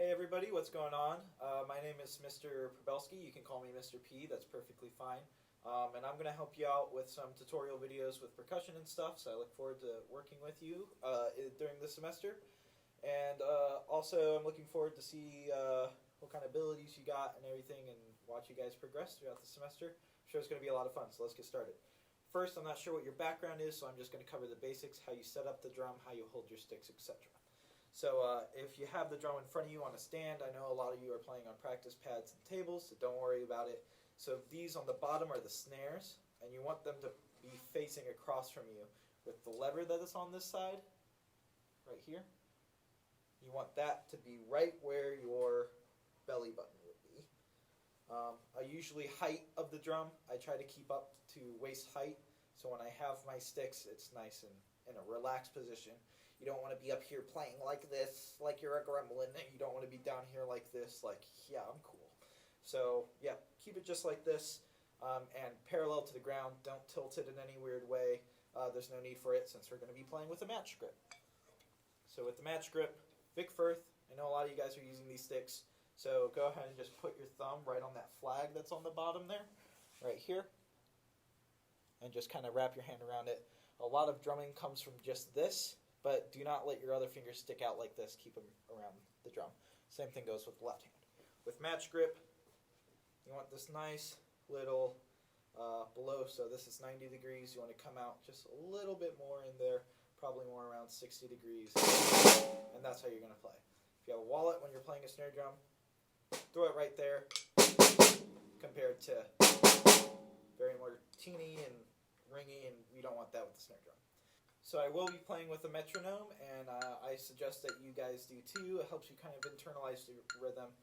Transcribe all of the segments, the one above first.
Hey everybody, what's going on? My name is Mr. Probelski. You can call me Mr. P, that's perfectly fine. And I'm going to help you out with some tutorial videos with percussion and stuff, so I look forward to working with you during the semester. And also I'm looking forward to see what kind of abilities you got and everything, and watch you guys progress throughout the semester. I'm sure it's going to be a lot of fun, so let's get started. First, I'm not sure what your background is, so I'm just going to cover the basics, how you set up the drum, how you hold your sticks, etc. So if you have the drum in front of you on a stand, I know a lot of you are playing on practice pads and tables, so don't worry about it. So these on the bottom are the snares, and you want them to be facing across from you with the lever that is on this side, right here. You want that to be right where your belly button would be. Usually height of the drum, I try to keep up to waist height, so when I have my sticks, it's nice and in a relaxed position. You don't want to be up here playing like this, like you're a gremlin. You don't want to be down here like this, like, yeah, I'm cool. So, yeah, keep it just like this, and parallel to the ground. Don't tilt it in any weird way. There's no need for it since we're going to be playing with a match grip. So with the match grip, Vic Firth, I know a lot of you guys are using these sticks, so go ahead and just put your thumb right on that flag that's on the bottom there, right here, and just kind of wrap your hand around it. A lot of drumming comes from just this, but do not let your other fingers stick out like this. Keep them around the drum. Same thing goes with the left hand. With match grip, you want this nice little below, so this is 90 degrees. You want to come out just a little bit more in there, probably more around 60 degrees, and that's how you're going to play. If you have a wallet when you're playing a snare drum, throw it right there, compared to very martini and ringy, and you don't want that with the snare drum. So I will be playing with a metronome, and I suggest that you guys do too. It helps you kind of internalize the rhythm.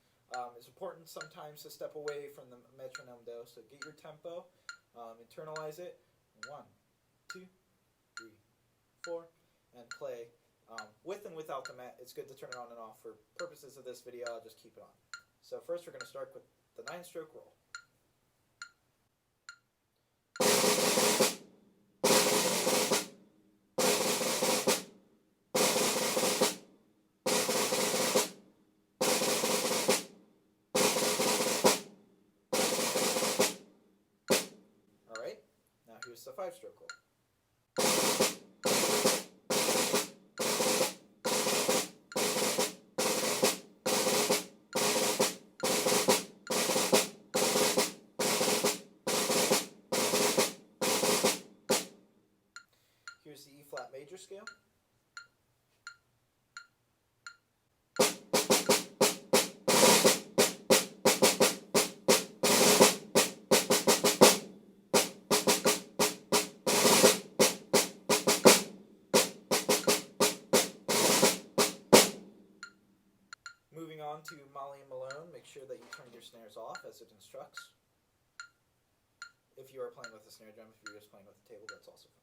It's important sometimes to step away from the metronome though, so get your tempo, internalize it, 1, 2, 3, 4, and play. With and without the mat, it's good to turn it on and off. For purposes of this video, I'll just keep it on. So first we're going to start with the 9-stroke roll. Alright, now here's the 5-stroke roll. Here's the E-flat major scale. Moving on to Malone, make sure that you turn your snares off as it instructs. If you are playing with a snare drum, if you're just playing with a table, that's also fine.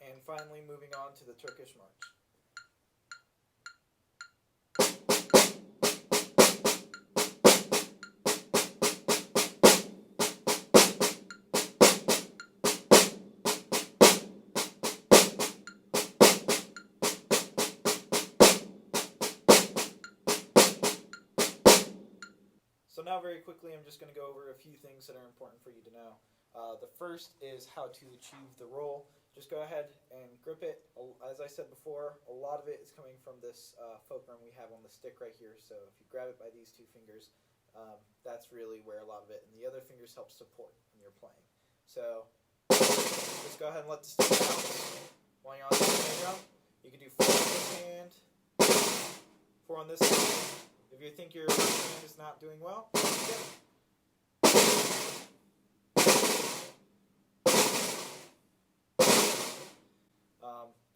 And finally, moving on to the Turkish March. So now very quickly, I'm just going to go over a few things that are important for you to know. The first is how to achieve the roll. Just go ahead and grip it. As I said before, a lot of it is coming from this fulcrum we have on the stick right here. So if you grab it by these 2 fingers, that's really where a lot of it, and the other fingers help support when you're playing. So just go ahead and let the stick out while you're on the snare drum. You can do 4 on this hand, 4 on this hand. If you think your hand is not doing well,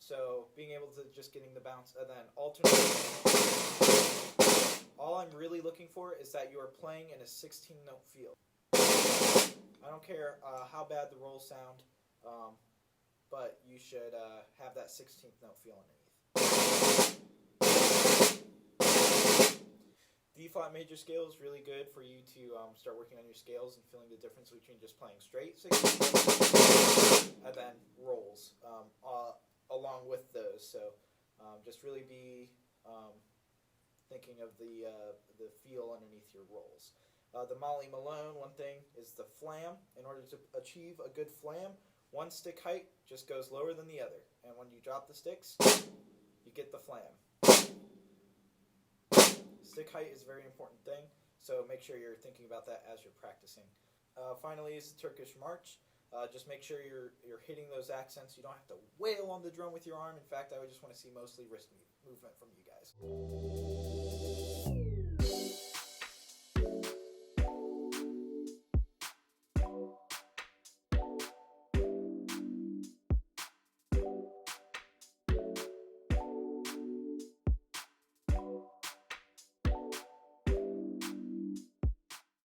So being able to just getting the bounce and then alternate. All I'm really looking for is that you are playing in a 16-note feel. I don't care how bad the rolls sound, but you should have that 16th note feel underneath. D-flat major scale is really good for you to start working on your scales and feeling the difference between just playing straight 16th and then rolls along with those. So just really be thinking of the feel underneath your rolls. The Malone, one thing is the flam. In order to achieve a good flam, one stick height just goes lower than the other. And when you drop the sticks, you get the flam. Stick height is a very important thing, so make sure you're thinking about that as you're practicing. Finally is the Turkish March. Just make sure you're hitting those accents. You don't have to wail on the drum with your arm. In fact, I would just want to see mostly wrist movement from you guys.